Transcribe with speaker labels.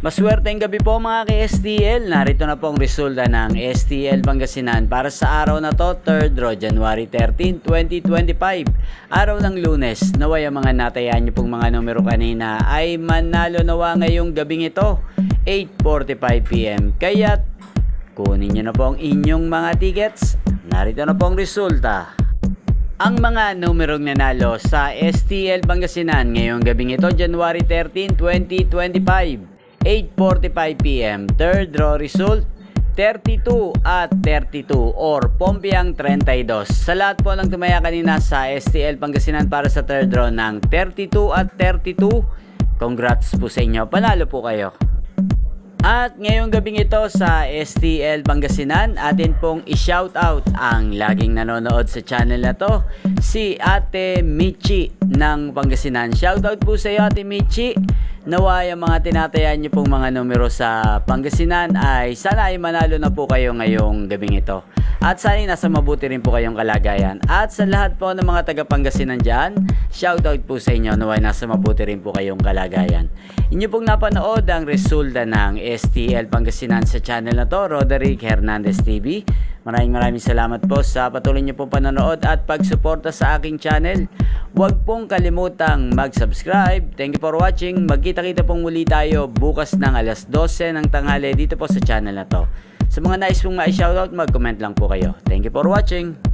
Speaker 1: Maswerteng gabi po mga ka-STL. Narito na po ang resulta ng STL Pangasinan para sa araw na to, 3rd draw, January 13, 2025. Araw ng Lunes. Naway ang mga natayaan niyo pong mga numero kanina ay manalo nawa ngayong gabing ito, 8:45 PM. Kaya kunin niyo na po ang inyong mga tickets. Narito na po ang resulta. Ang mga numerong nanalo sa STL Pangasinan ngayong gabing ito, January 13, 2025. 8:45 PM, third draw result 32 at 32 or Pompiang 32. Sa lahat po ng tumaya kanina sa STL Pangasinan para sa third draw ng 32 at 32, congrats po sa inyo, panalo po kayo. At ngayong gabing ito sa STL Pangasinan, atin pong i-shoutout ang laging nanonood sa channel na to, si Ate Michi ng Pangasinan. Shoutout po sa iyo, Ate Michi. Naway ang mga tinatayan niyo pong mga numero sa Pangasinan ay sana ay manalo na po kayo ngayong gabing ito. At sana nasa mabuti rin po kayong kalagayan. At sa lahat po ng mga taga Pangasinan dyan, shoutout po sa inyo, naway nasa mabuti rin po kayong kalagayan. Inyo pong napanood ang resulta ng STL Pangasinan sa channel na to, Roderick Hernandez TV. Maraming salamat po sa patuloy niyo pong panonood at pagsuporta sa aking channel. Huwag pong kalimutang mag-subscribe. Thank you for watching. Magkita-kita pong muli tayo bukas ng alas 12 ng tanghali dito po sa channel na to. Sa mga nais pong ma-shoutout, mag-comment lang po kayo. Thank you for watching.